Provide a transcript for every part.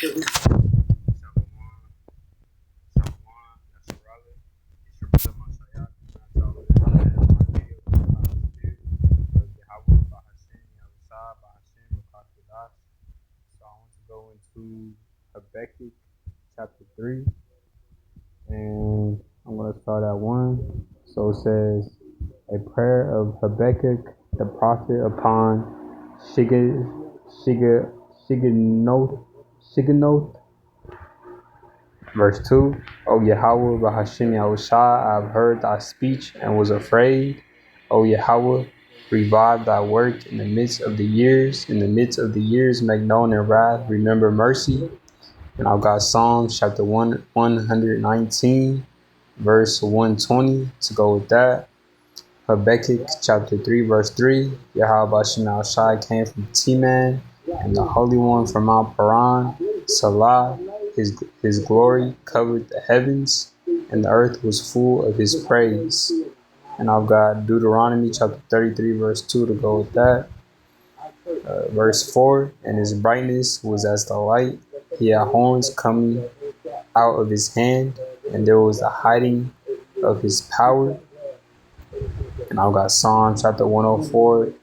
So I want to go into Habbakuk chapter 3, and I'm going to start at 1. So it says, a prayer of Habbakuk the prophet upon Shiga, Shiga, Shiganoth, verse 2. O Yahweh, Bahashim Yahushai, I have heard thy speech and was afraid. O Yahweh, revive thy work in the midst of the years. In the midst of the years, make known in wrath, remember mercy. And I've got Psalms chapter 119, verse 120 to go with that. Habakkuk chapter 3, verse 3. Yahweh Bashem Shai came from Teman, and the Holy One from Mount Paran. Salah, his glory covered the heavens, and the earth was full of his praise. And I've got Deuteronomy chapter 33, verse 2 to go with that. Verse 4, and his brightness was as the light. He had horns coming out of his hand, and there was a hiding of his power. And I've got Psalm chapter 104,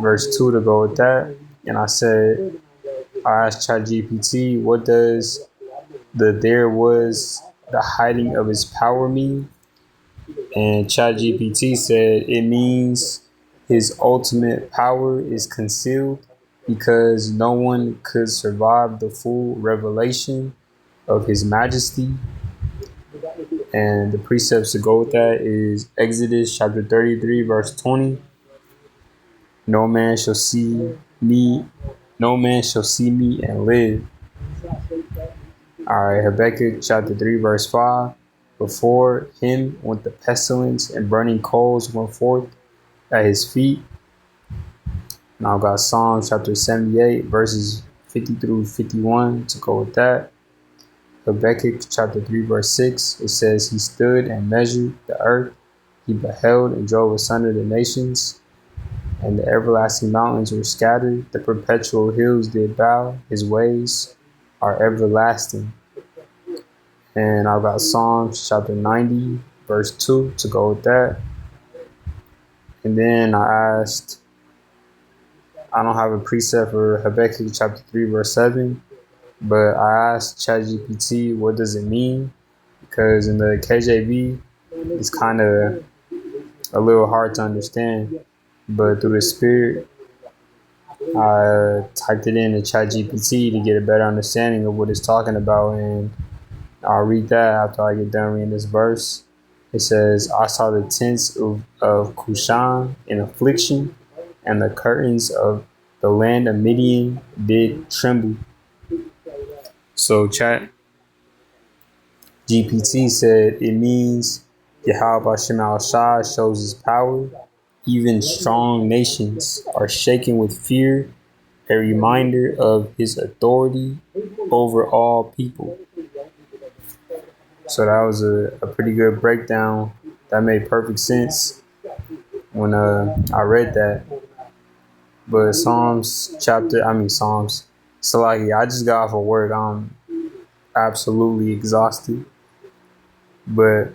verse 2 to go with that. And I asked ChatGPT, what does there was the hiding of his power mean? And ChatGPT said it means his ultimate power is concealed because no one could survive the full revelation of his majesty. And the precepts to go with that is Exodus chapter 33, verse 20. No man shall see me and live. Alright, Habakkuk chapter 3, verse 5. Before him went the pestilence, and burning coals went forth at his feet. Now I've got Psalms chapter 78, verses 50 through 51 to go with that. Habakkuk chapter 3, verse 6, it says, he stood and measured the earth. He beheld and drove asunder the nations, and the everlasting mountains were scattered. The perpetual hills did bow. His ways are everlasting. And I've got Psalms chapter 90, verse 2 to go with that. And then I don't have a precept for Habakkuk chapter 3, verse 7, but I asked ChatGPT, what does it mean? Because in the KJV, it's kind of a little hard to understand. But through the Spirit, I typed it into ChatGPT to get a better understanding of what it's talking about. And I'll read that after I get done reading this verse. It says, I saw the tents of Cushan in affliction, and the curtains of the land of Midian did tremble. So Chat GPT said it means Yahweh Bashem Al-Shai shows his power. Even strong nations are shaken with fear, a reminder of his authority over all people. So that was a pretty good breakdown. That made perfect sense when I read that. But Salaki, I just got off of work. I'm absolutely exhausted. But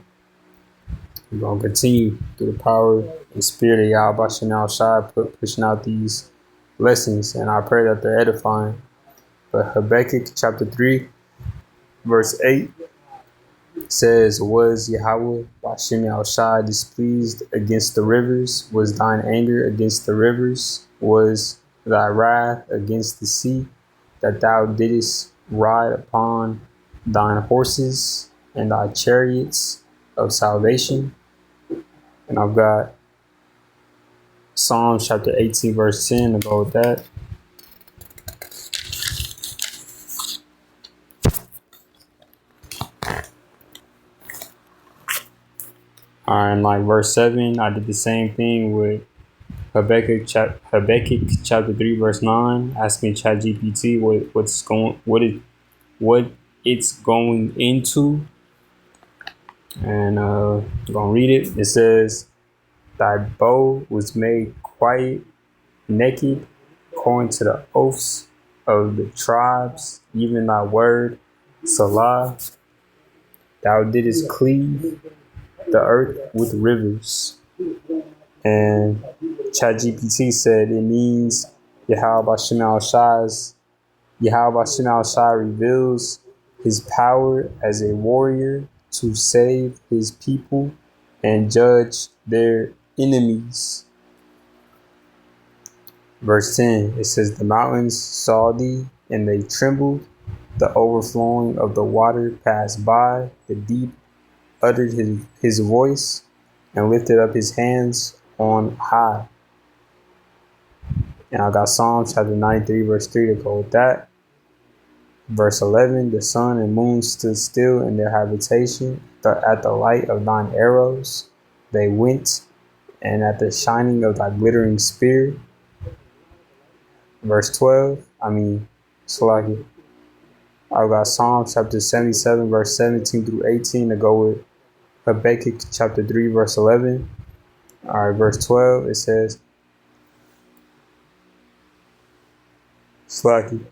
we're going to continue through the power and spirit of Yahweh Bashem Shai, pushing out these lessons. And I pray that they're edifying. But Habakkuk chapter 3, verse 8 says, was Yahweh Bashem Shai displeased against the rivers? Was thine anger against the rivers? Was thy wrath against the sea, that thou didst ride upon thine horses and thy chariots of salvation? And I've got Psalms chapter 18, verse 10 to go with that. And like verse 7, I did the same thing with Habakkuk chapter 3, verse 9, asking ChatGPT what it's going into. And I'm gonna read it. It says, thy bow was made quiet, naked, according to the oaths of the tribes, even thy word, Salah. Thou didst cleave the earth with rivers. And ChatGPT said it means Yahweh Bashim Shai reveals his power as a warrior to save his people and judge their enemies. Verse 10, it says, the mountains saw thee, and they trembled. The overflowing of the water passed by. The deep uttered his voice and lifted up his hands on high. And I got Psalms chapter 93, verse 3 to go with that. Verse 11, the sun and moon stood still in their habitation at the light of thine arrows. They went, and at the shining of thy glittering spear. Verse 12, Salaki. I've got Psalm chapter 77, verse 17 through 18 to go with Habbakuk chapter 3, verse 11. All right, verse 12, it says, Salaki.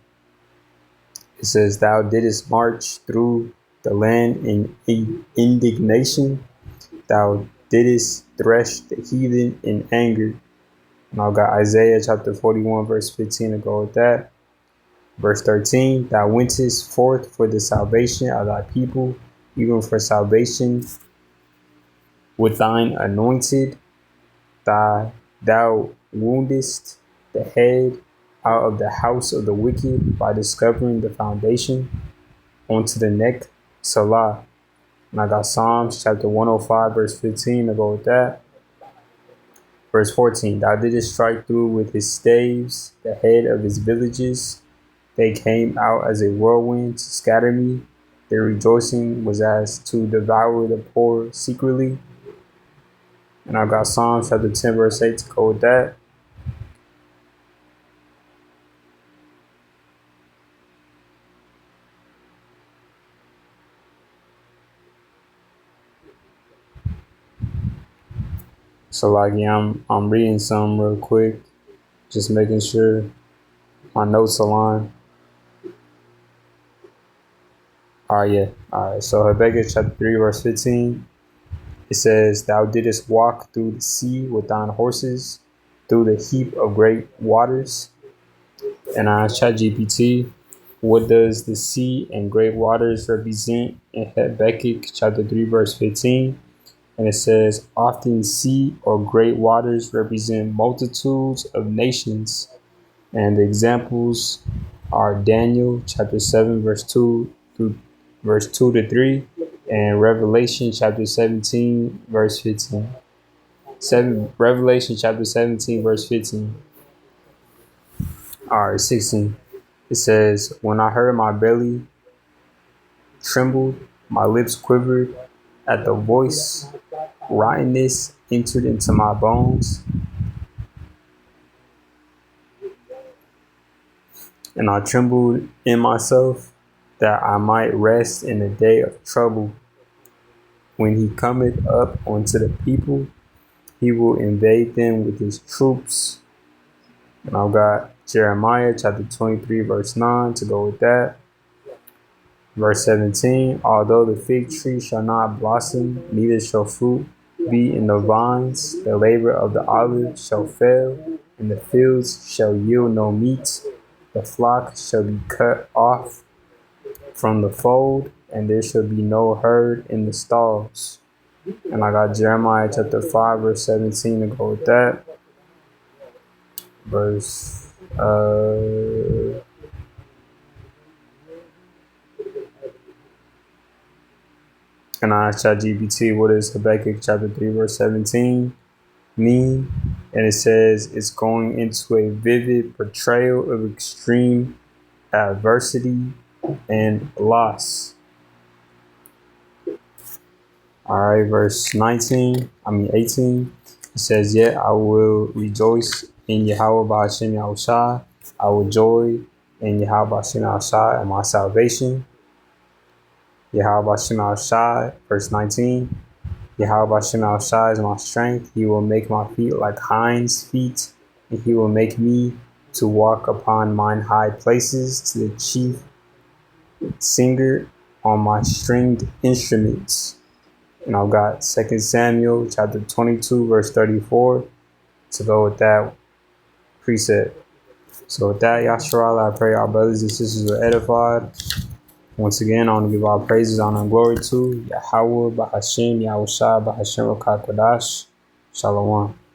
It says, thou didst march through the land in indignation. Thou didst thresh the heathen in anger. And I've got Isaiah chapter 41, verse 15 to go with that. Verse 13, thou wentest forth for the salvation of thy people, even for salvation with thine anointed. Thou woundest the head out of the house of the wicked by discovering the foundation onto the neck, Salah. And I got Psalms chapter 105, verse 15 to go with that. Verse 14, thou didst strike through with his staves the head of his villages. They came out as a whirlwind to scatter me. Their rejoicing was as to devour the poor secretly. And I've got Psalms chapter 10, verse 8 to go with that. So I'm reading some real quick, just making sure my notes align. All right. So Habakkuk chapter 3, verse 15. It says, thou didst walk through the sea with thine horses, through the heap of great waters. And I asked ChatGPT, what does the sea and great waters represent in Habakkuk chapter 3, verse 15? And it says, often sea or great waters represent multitudes of nations. And the examples are Daniel chapter 7, verse 2 through verse 2 to 3, and Revelation chapter 17, verse 15. Revelation chapter 17, verse 15. All right, 16. It says, when I heard, my belly trembled, my lips quivered at the voice. Rottenness entered into my bones, and I trembled in myself, that I might rest in the day of trouble. When he cometh up unto the people, he will invade them with his troops. And I've got Jeremiah chapter 23, verse 9 to go with that. Verse 17, although the fig tree shall not blossom, neither shall fruit be in the vines, the labor of the olive shall fail, and the fields shall yield no meat. The flock shall be cut off from the fold, and there shall be no herd in the stalls. And I got Jeremiah chapter 5, verse 17 to go with that. And I asked ChatGPT, what does Habakkuk chapter 3, verse 17 mean? And it says it's going into a vivid portrayal of extreme adversity and loss. All right, verse 18. It says, yet I will rejoice in Yahweh Ba'ashem Yahushua. I will joy in Yahweh Ba'ashem Yahushua and my salvation. Yahweh Ba'ashem Yahushua, verse 19. Yahweh Ba'ashem Yahushua is my strength. He will make my feet like hinds' feet, and he will make me to walk upon mine high places, to the chief singer on my stringed instruments. And I've got 2 Samuel chapter 22, verse 34 to go with that precept. So with that, Yasharala, I pray our brothers and sisters are edified. Once again, I want to give all praises, honor, and glory to Yahweh, Bahashim, Yahushua, Bahashim, Rakakwadash. Shalom.